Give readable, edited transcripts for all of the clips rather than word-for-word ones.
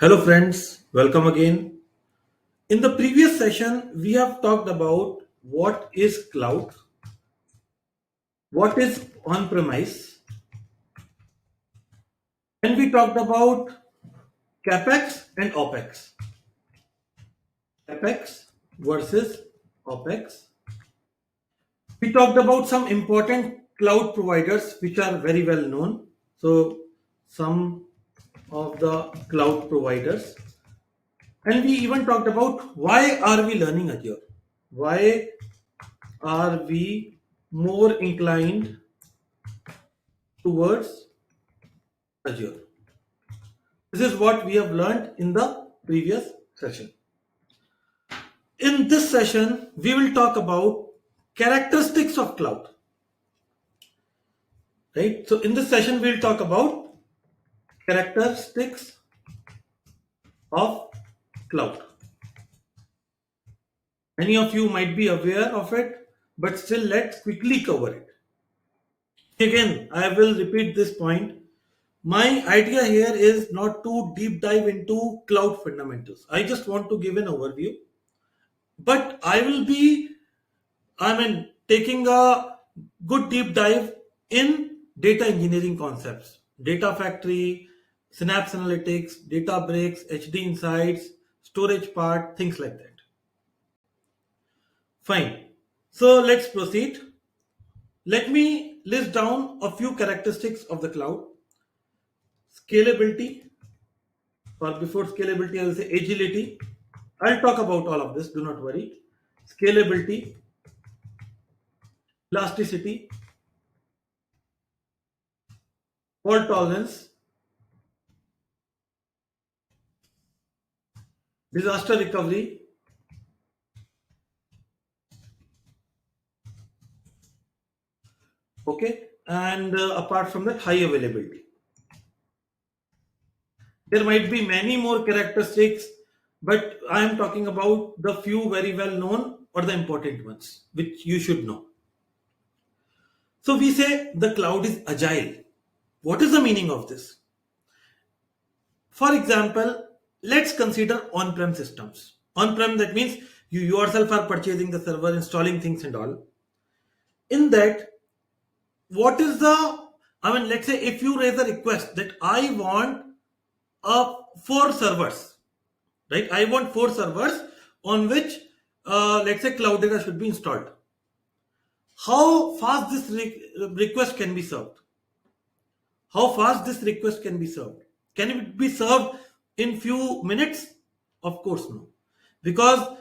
Hello friends, welcome again. In the previous session, we have talked about what is cloud, what is on-premise, and we talked about capex and opex. Capex versus opex. We talked about some important cloud providers which are very well known. So some of the cloud providers, and we even talked about why are we learning Azure? Why are we more inclined towards Azure? This is what we have learned in the previous session. In this session, we will talk about characteristics of cloud. Right? So in this session, we'll talk about characteristics of cloud. Many of you might be aware of it, but still let's quickly cover it. Again, I will repeat this point. My idea here is not to deep dive into cloud fundamentals. I just want to give an overview. But I will be, taking a good deep dive in data engineering concepts, data factory, synapse analytics, data breaks, HD insights, storage part, things like that. Fine. So let's proceed. Let me list down a few characteristics of the cloud. Scalability, or before scalability, I will say agility. I'll talk about all of this, do not worry. Scalability, elasticity, fault tolerance, disaster recovery, okay, and apart from that, high availability. There might be many more characteristics, but I am talking about the few very well known or the important ones, which you should know. So we say the cloud is agile. What is the meaning of this? For example, let's consider on-prem systems. On-prem, that means you yourself are purchasing the server, installing things and all. In that, what is the, let's say if you raise a request that I want 4 servers, right? I want 4 servers on which, let's say, cloud data should be installed. How fast this request can be served? How fast this request can be served? Can it be served in few minutes? Of course no, because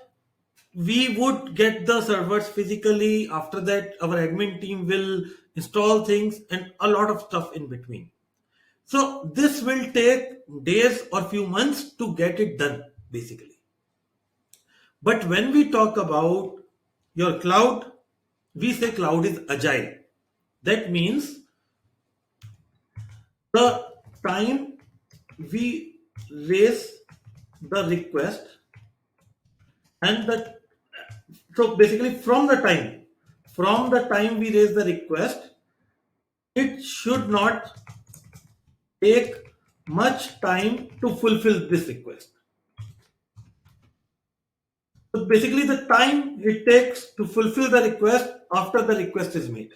we would get the servers physically. After that, our admin team will install things and a lot of stuff in between. So this will take days or few months to get it done, basically. But when we talk about your cloud, we say cloud is agile. That means the time we raise the request and the so basically from the time we raise the request, it should not take much time to fulfill this request. So basically the time it takes to fulfill the request after the request is made.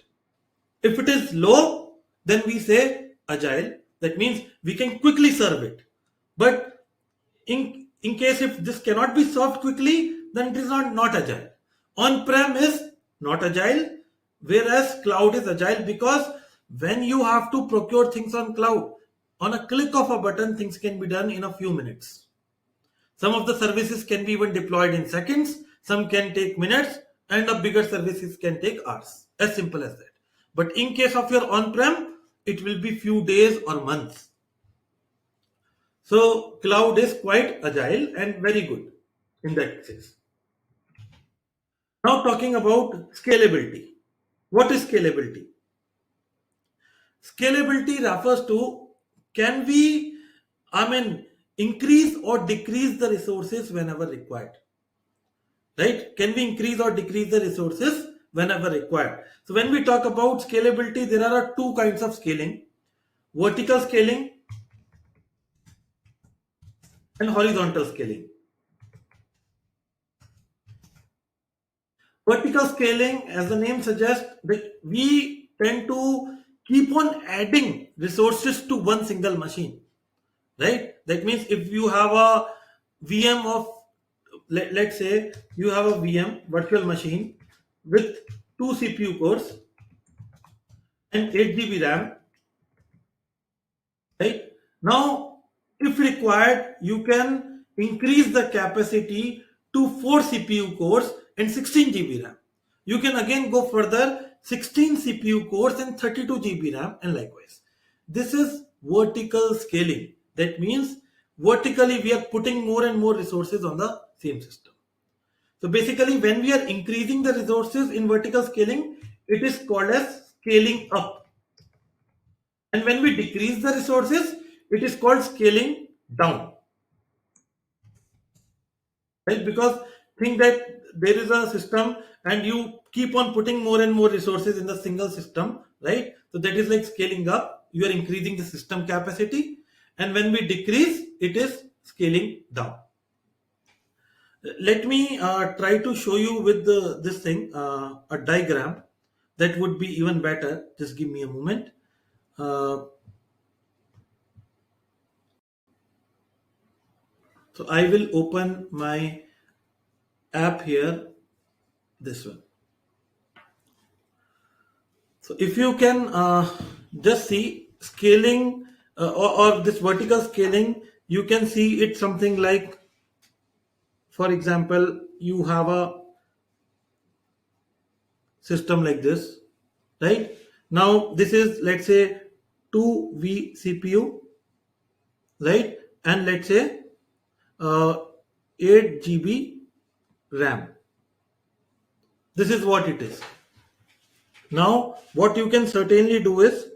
If it is low, then we say agile. That means we can quickly serve it. But in case if this cannot be solved quickly, then it is not agile. On-prem is not agile, whereas cloud is agile, because when you have to procure things on cloud, on a click of a button, things can be done in a few minutes. Some of the services can be even deployed in seconds, some can take minutes, and the bigger services can take hours. As simple as that. But in case of your on-prem, it will be few days or months. So cloud is quite agile and very good in that case. Now talking about scalability. What is scalability? Scalability refers to, can we, increase or decrease the resources whenever required. Right? Can we increase or decrease the resources whenever required? So when we talk about scalability, there are 2 kinds of scaling: vertical scaling and horizontal scaling. Vertical scaling, as the name suggests, that we tend to keep on adding resources to one single machine, right? That means if you have a VM of, let's say you have a VM virtual machine with 2 CPU cores and 8 GB RAM, right? Now, if required, you can increase the capacity to 4 CPU cores and 16 GB RAM. You can again go further, 16 CPU cores and 32 GB RAM, and likewise. This is vertical scaling. That means vertically we are putting more and more resources on the same system. So basically, when we are increasing the resources in vertical scaling, it is called as scaling up. And when we decrease the resources, it is called scaling down. Right? Because think that there is a system and you keep on putting more and more resources in the single system, right? So that is like scaling up. You are increasing the system capacity. And when we decrease, it is scaling down. Let me try to show you with this thing, a diagram that would be even better. Just give me a moment. So I will open my app here, this one. So if you can just see scaling or this vertical scaling, you can see it something like, for example, you have a system like this, right? Now this is, let's say, 2 vCPU, right? And let's say 8 GB RAM. This is what it is. Now, what you can certainly do is,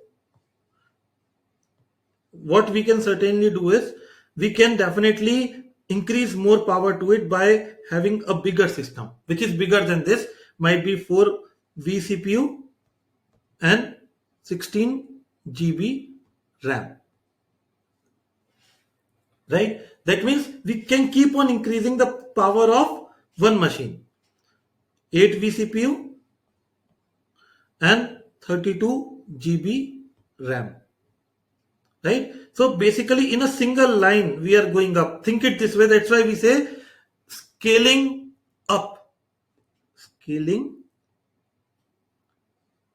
what we can certainly do is, we can definitely increase more power to it by having a bigger system, which is bigger than this, might be 4 vCPU and 16 GB RAM, right? That means we can keep on increasing the power of one machine, 8 vCPU and 32 GB RAM, right? So basically in a single line we are going up. Think it this way. That's why we say scaling up, scaling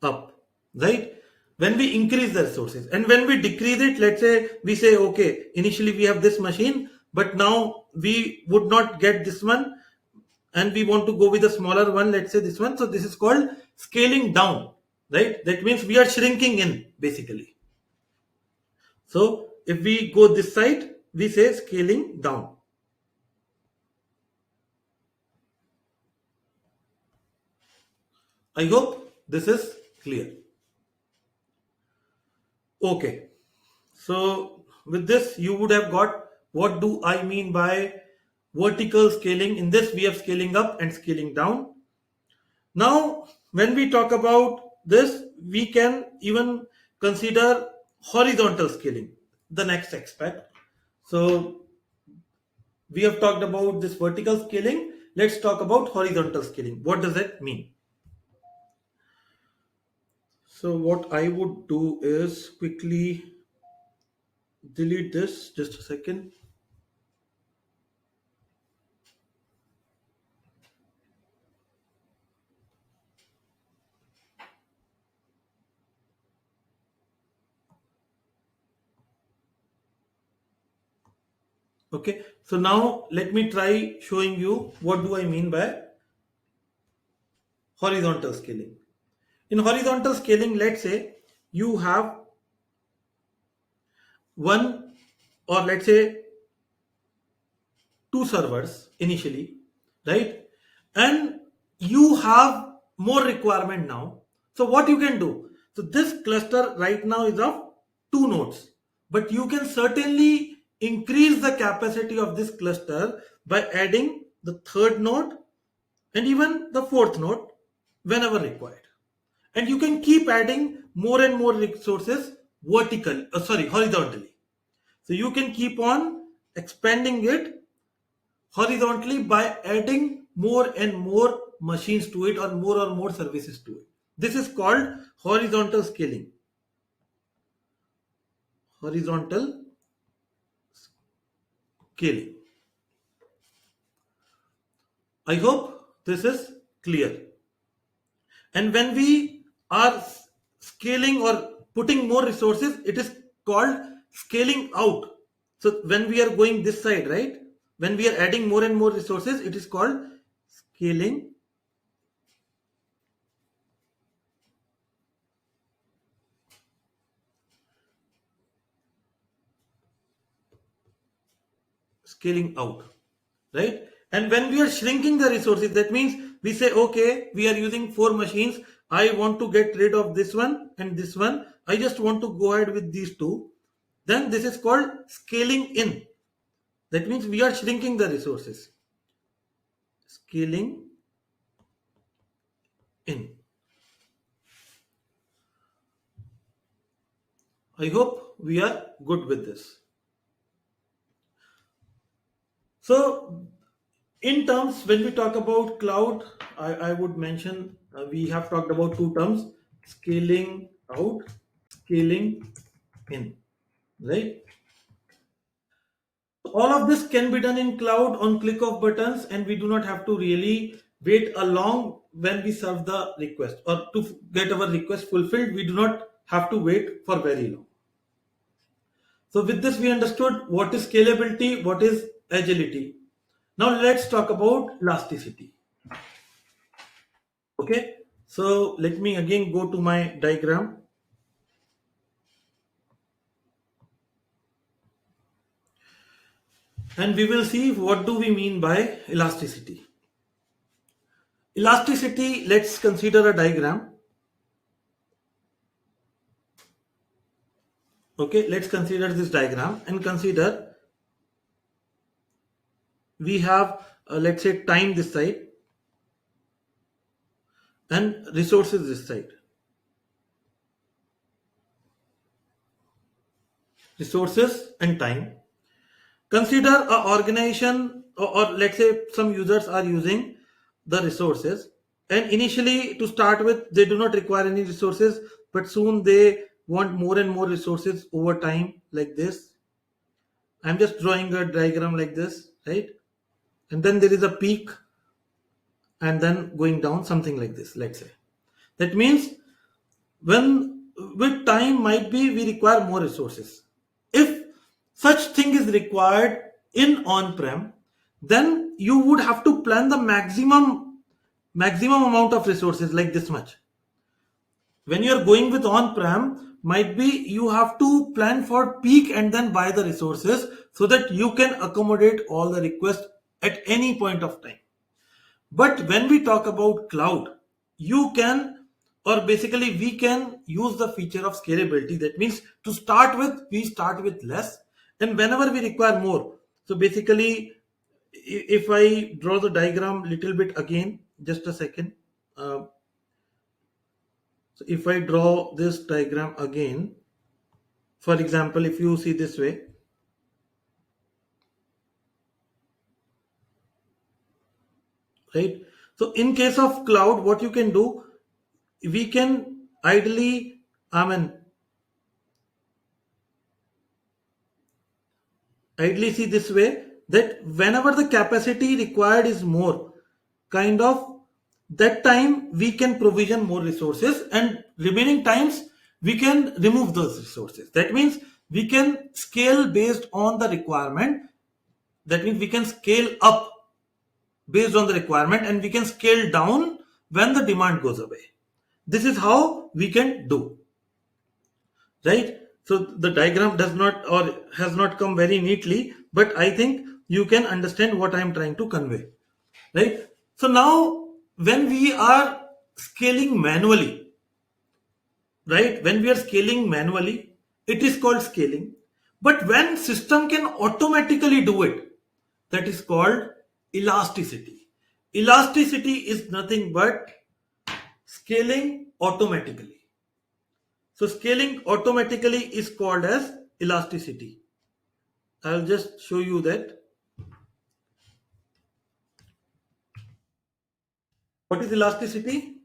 up, right? When we increase the resources, and when we decrease it, let's say we say, okay, initially we have this machine, but now we would not get this one and we want to go with a smaller one, let's say this one. So this is called scaling down, right? That means we are shrinking in, basically. So if we go this side, we say scaling down. I hope this is clear. Okay. So with this, you would have got what do I mean by vertical scaling. In this, we have scaling up and scaling down. Now, when we talk about this, we can even consider horizontal scaling, the next aspect. So we have talked about this vertical scaling. Let's talk about horizontal scaling. What does that mean? So what I would do is quickly delete this. Just a second. Okay. So now let me try showing you what do I mean by horizontal scaling. In horizontal scaling, let's say you have one, or let's say two servers initially, right? And you have more requirement now. So what you can do? So this cluster right now is of 2 nodes, but you can certainly increase the capacity of this cluster by adding the third node and even the fourth node whenever required. And you can keep adding more and more resources horizontally. So you can keep on expanding it horizontally by adding more and more machines to it or more services to it. This is called horizontal scaling. Horizontal scaling. I hope this is clear. And when we are scaling or putting more resources, it is called scaling out. So when we are going this side, right? When we are adding more and more resources, it is called scaling scaling out, right? And when we are shrinking the resources, that means we say, okay, we are using 4 machines. I want to get rid of this one and this one. I just want to go ahead with these two. Then this is called scaling in. That means we are shrinking the resources. Scaling in. I hope we are good with this. So, in terms, when we talk about cloud, I would mention we have talked about 2 terms: scaling out, scaling in, right? All of this can be done in cloud on click of buttons, and we do not have to really wait along when we serve the request or to get our request fulfilled. We do not have to wait for very long. So with this, we understood what is scalability, what is agility. Now let's talk about elasticity. Okay, so let me again go to my diagram, and we will see what do we mean by elasticity. Elasticity, let's consider a diagram. Okay, let's consider this diagram and consider we have let's say time this side and resources this side. Resources and time. Consider a organization or let's say some users are using the resources, and initially to start with they do not require any resources, but soon they want more and more resources over time, like this. I'm just drawing a diagram like this, right? And then there is a peak and then going down, something like this, let's say. That means when with time might be we require more resources. If such thing is required in on-prem, then you would have to plan the maximum amount of resources, like this much. When you're going with on-prem, might be you have to plan for peak and then buy the resources so that you can accommodate all the requests at any point of time. But when we talk about cloud, you can, or basically we can use the feature of scalability. That means to start with, we start with less, and whenever we require more. So basically, if I draw the diagram little bit again, just a second. So if I draw this diagram again, for example, if you see this way, right? So in case of cloud, what you can do, we can ideally, ideally see this way, that whenever the capacity required is more, kind of that time we can provision more resources, and remaining times we can remove those resources. That means we can scale based on the requirement. That means we can scale up based on the requirement, and we can scale down when the demand goes away. This is how we can do, right? So the diagram does not or has not come very neatly, but I think you can understand what I am trying to convey, right? So now when we are scaling manually, right, when we are scaling manually, it is called scaling. But when system can automatically do it, that is called elasticity. Elasticity is nothing but scaling automatically. So scaling automatically is called as elasticity. I'll just show you that. What is elasticity?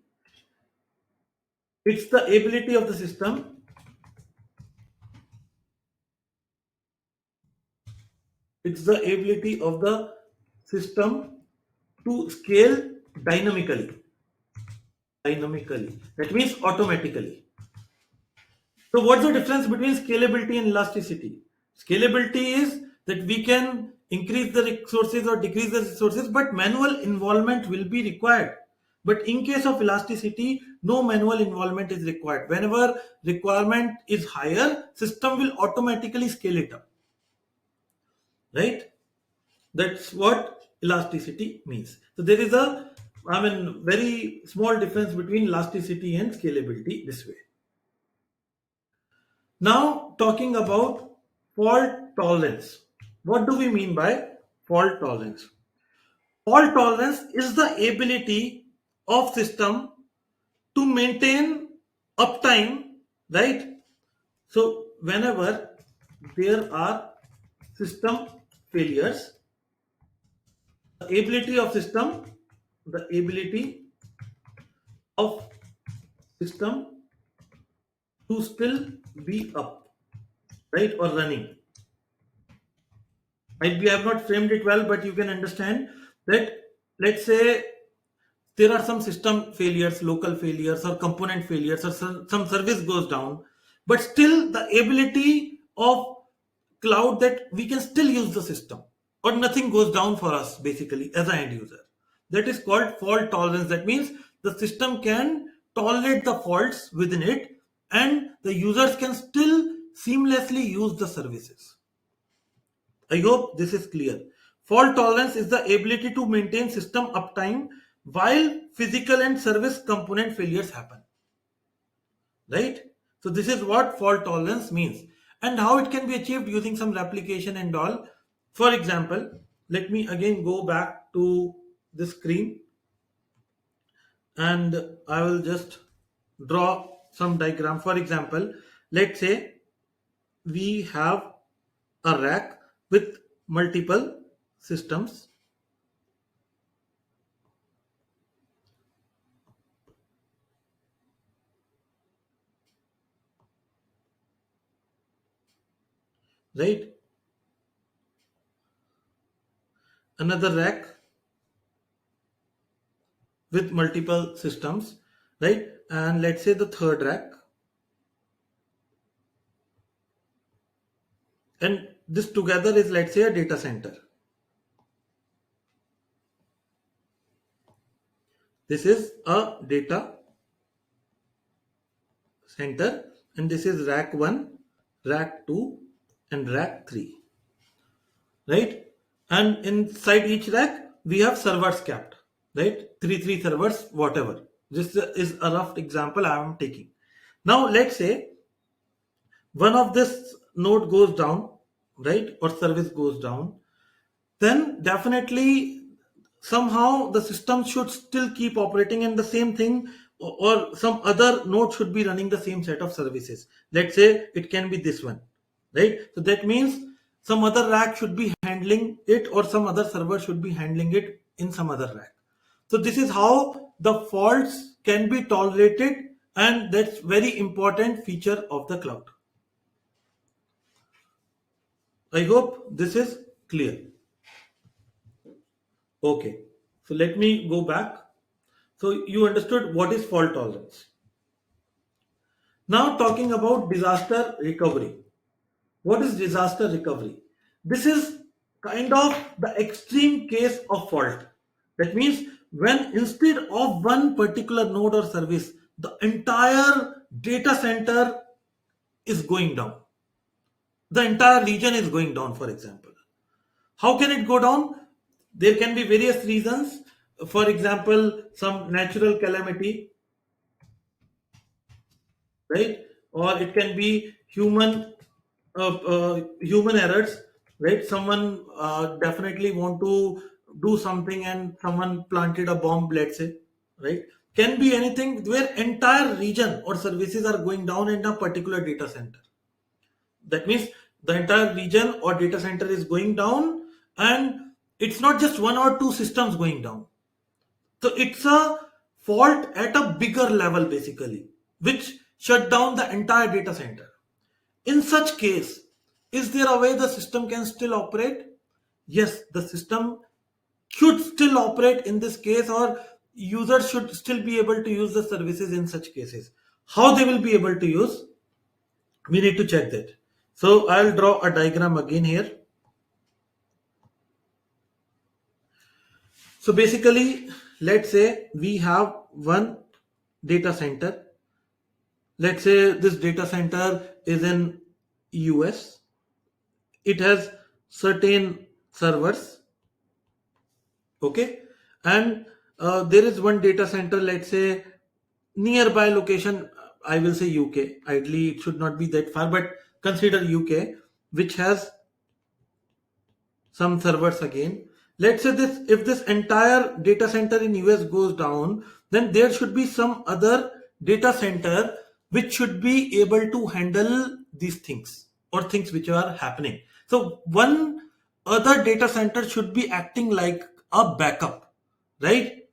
It's the ability of the system. It's the ability of the system to scale dynamically. Dynamically. That means automatically. So what's the difference between scalability and elasticity? Scalability is that we can increase the resources or decrease the resources, but manual involvement will be required. But in case of elasticity, no manual involvement is required. Whenever requirement is higher, system will automatically scale it up. Right? That's what elasticity means. So there is a, very small difference between elasticity and scalability this way. Now, talking about fault tolerance. What do we mean by fault tolerance? Fault tolerance is the ability of system to maintain uptime, right? So, whenever there are system failures, the ability of system to still be up, right, or running. Might be I have not framed it well, but you can understand that, let's say there are some system failures, local failures, or component failures, or some service goes down, but still the ability of cloud that we can still use the system or nothing goes down for us basically as an end user. That is called fault tolerance. That means the system can tolerate the faults within it and the users can still seamlessly use the services. I hope this is clear. Fault tolerance is the ability to maintain system uptime while physical and service component failures happen. Right? So this is what fault tolerance means and how it can be achieved using some replication and all. For example, let me again go back to the screen and I will just draw some diagram. For example, let's say we have a rack with multiple systems, right? Another rack with multiple systems, right? And let's say the third rack, and this together is, let's say, a data center. This is a data center and this is rack 1, rack 2 and rack 3, right? And inside each rack we have servers kept, right? Three servers, whatever. This is a rough example I am taking. Now let's say one of this node goes down, right, or service goes down, then definitely somehow the system should still keep operating and the same thing, or some other node should be running the same set of services. Let's say it can be this one, right? So that means some other rack should be handling it or some other server should be handling it in some other rack. So this is how the faults can be tolerated and that's very important feature of the cloud. I hope this is clear. Okay, so let me go back. So you understood what is fault tolerance. Now talking about disaster recovery. What is disaster recovery? This is kind of the extreme case of fault. That means when instead of one particular node or service, the entire data center is going down. The entire region is going down, for example. How can it go down? There can be various reasons. For example, some natural calamity, right? Or it can be human errors, right? Someone definitely want to do something and someone planted a bomb, let's say, right? Can be anything where entire region or services are going down in a particular data center. That means the entire region or data center is going down, and it's not just one or two systems going down. So it's a fault at a bigger level basically, which shut down the entire data center. In such case, is there a way the system can still operate? Yes, the system should still operate in this case, or users should still be able to use the services in such cases. How they will be able to use, we need to check that. So I'll draw a diagram again here. So basically, let's say we have one data center. Let's say this data center is in US. It has certain servers, okay, and there is one data center, let's say nearby location, I will say UK. Ideally, it should not be that far, but consider UK, which has some servers again. Let's say this, if this entire data center in US goes down, then there should be some other data center which should be able to handle these things or things which are happening. So one other data center should be acting like a backup, right?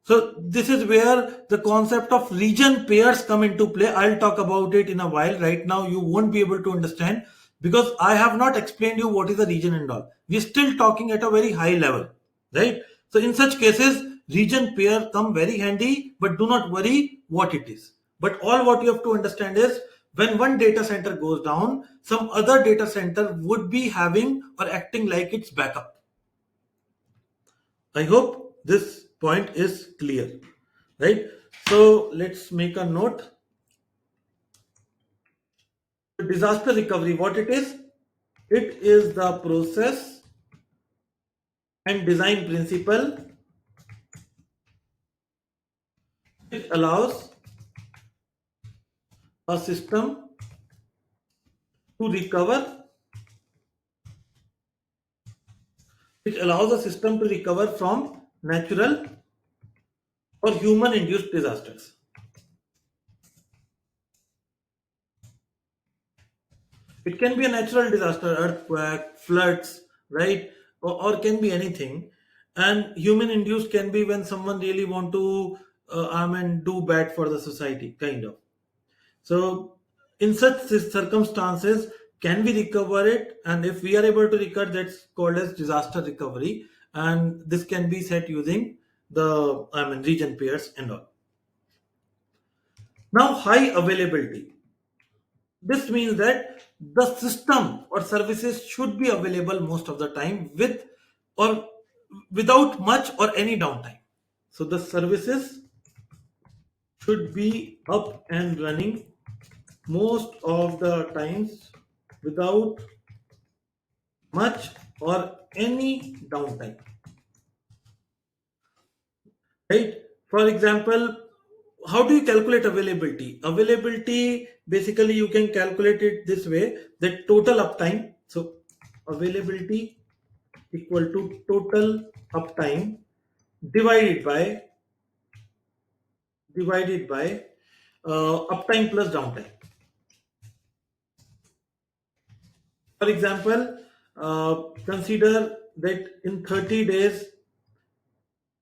So this is where the concept of region pairs come into play. I'll talk about it in a while. Right now, you won't be able to understand because I have not explained you what is a region and all. We're still talking at a very high level, right? So in such cases, region pair come very handy, but do not worry what it is. But all what you have to understand is when one data center goes down, some other data center would be having or acting like its backup. I hope this point is clear, right? So let's make a note. Disaster recovery, what it is? It is the process and design principle which allows a system to recover, from natural or human induced disasters. It can be a natural disaster, earthquake, floods, right? Or can be anything. And human induced can be when someone really want to, do bad for the society, kind of. So in such circumstances, can we recover it? And if we are able to recover, that's called as disaster recovery. And this can be set using the, region pairs and all. Now, high availability. This means that the system or services should be available most of the time with or without much or any downtime. So the services should be up and running most of the times without much or any downtime. Right? For example, how do you calculate availability? Availability, basically you can calculate it this way, that total uptime. So availability equal to total uptime divided by uptime plus downtime. For example, consider that in 30 days,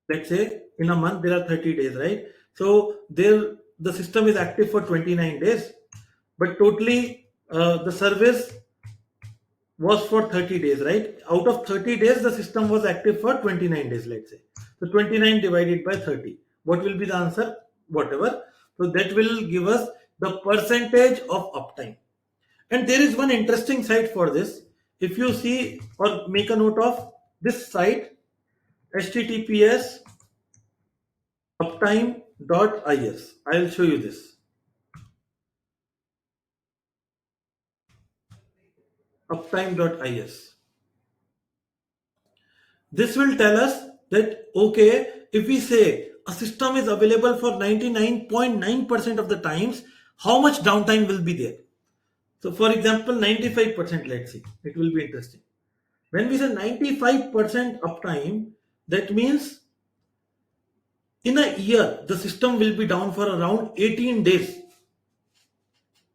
let's say in a month there are 30 days, right? So there the system is active for 29 days, but totally the service was for 30 days, right? Out of 30 days, the system was active for 29 days, let's say. So 29 divided by 30. What will be the answer? Whatever. So that will give us the percentage of uptime. And there is one interesting site for this. If you see or make a note of this site, https uptime.is. I will show you this. Uptime.is. This will tell us that, okay, if we say a system is available for 99.9% of the times, how much downtime will be there? So for example, 95%, let's see, it will be interesting. When we say 95% uptime, that means in a year, the system will be down for around 18 days.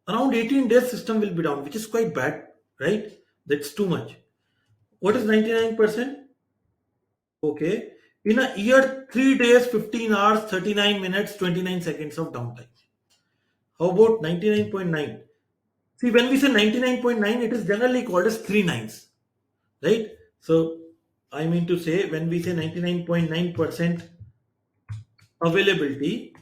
Around 18 days system will be down, which is quite bad. right? That's too much. What is 99%? Okay. In a year, 3 days, 15 hours, 39 minutes, 29 seconds of downtime. How about 99.9? See, when we say 99.9, it is generally called as three nines, right? So, I mean to say, when we say 99.9% availability,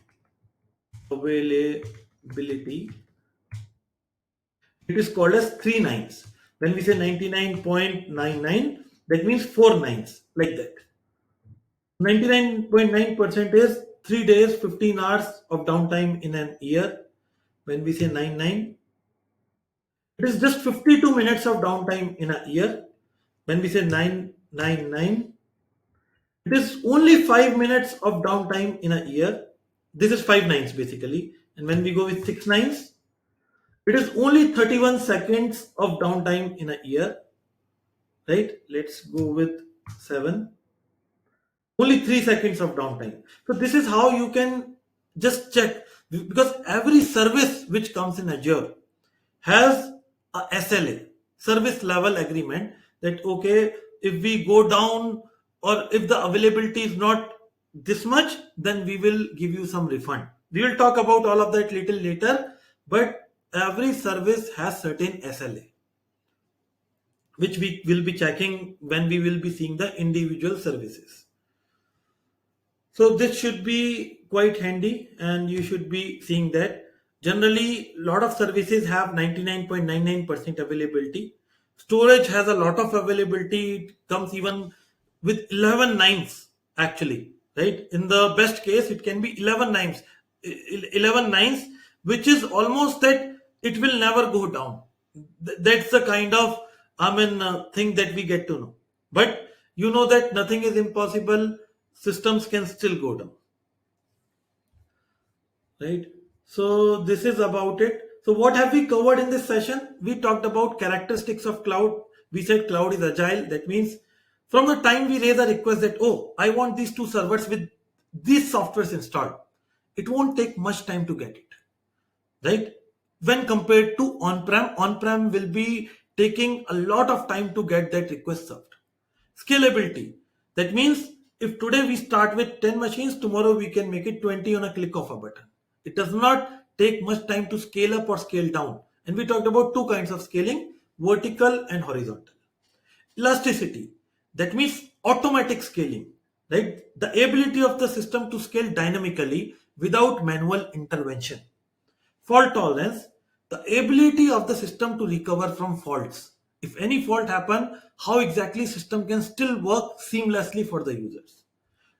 it is called as three nines. When we say 99.99, that means four nines, like that. 99.9% is 3 days, 15 hours of downtime in an year. When we say 99, it is just 52 minutes of downtime in a year. When we say 999, it is only 5 minutes of downtime in a year. This is five nines basically. And when we go with six nines, it is only 31 seconds of downtime in a year. Right? Let's go with 7. Only 3 seconds of downtime. So this is how you can just check, because every service which comes in Azure has a SLA, service level agreement, that okay, if we go down or if the availability is not this much, then we will give you some refund. We will talk about all of that little later, but every service has certain SLA which we will be checking when we will be seeing the individual services. So this should be quite handy, and you should be seeing that. Generally, a lot of services have 99.99% availability. Storage has a lot of availability. It comes even with 11 nines actually, right? In the best case, it can be 11 nines, 11 nines, which is almost that it will never go down. That's the kind of thing that we get to know. But you know that nothing is impossible. Systems can still go down, right? So this is about it. So what have we covered in this session? We talked about characteristics of cloud. We said cloud is agile. That means from the time we raise a request that, oh, I want these two servers with these softwares installed, it won't take much time to get it, right? When compared to on-prem will be taking a lot of time to get that request served. Scalability. That means if today we start with 10 machines, tomorrow we can make it 20 on a click of a button. It does not take much time to scale up or scale down. And we talked about two kinds of scaling, vertical and horizontal. Elasticity. That means automatic scaling, right? The ability of the system to scale dynamically without manual intervention. Fault tolerance, the ability of the system to recover from faults. If any fault happen, how exactly system can still work seamlessly for the users.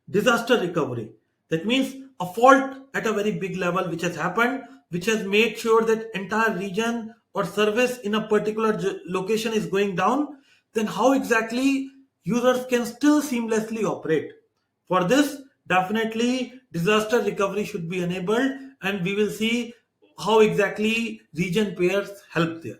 Disaster recovery, that means a fault at a very big level which has happened, which has made sure that entire region or service in a particular location is going down, then how exactly users can still seamlessly operate. For this, definitely disaster recovery should be enabled, and we will see how exactly region pairs help there.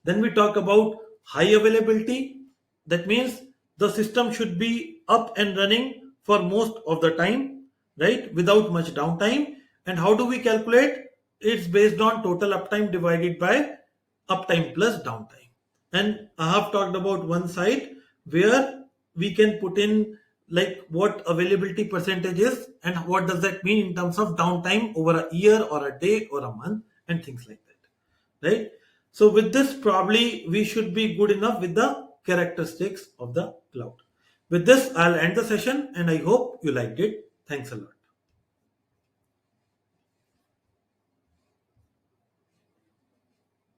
Then we talk about high availability. That means the system should be up and running for most of the time, right? Without much downtime. And how do we calculate? It's based on total uptime divided by uptime plus downtime. And I have talked about one side where we can put in like what availability percentage is and what does that mean in terms of downtime over a year or a day or a month and things like that, right? So with this, probably we should be good enough with the characteristics of the cloud. With this, I'll end the session and I hope you liked it. Thanks a lot.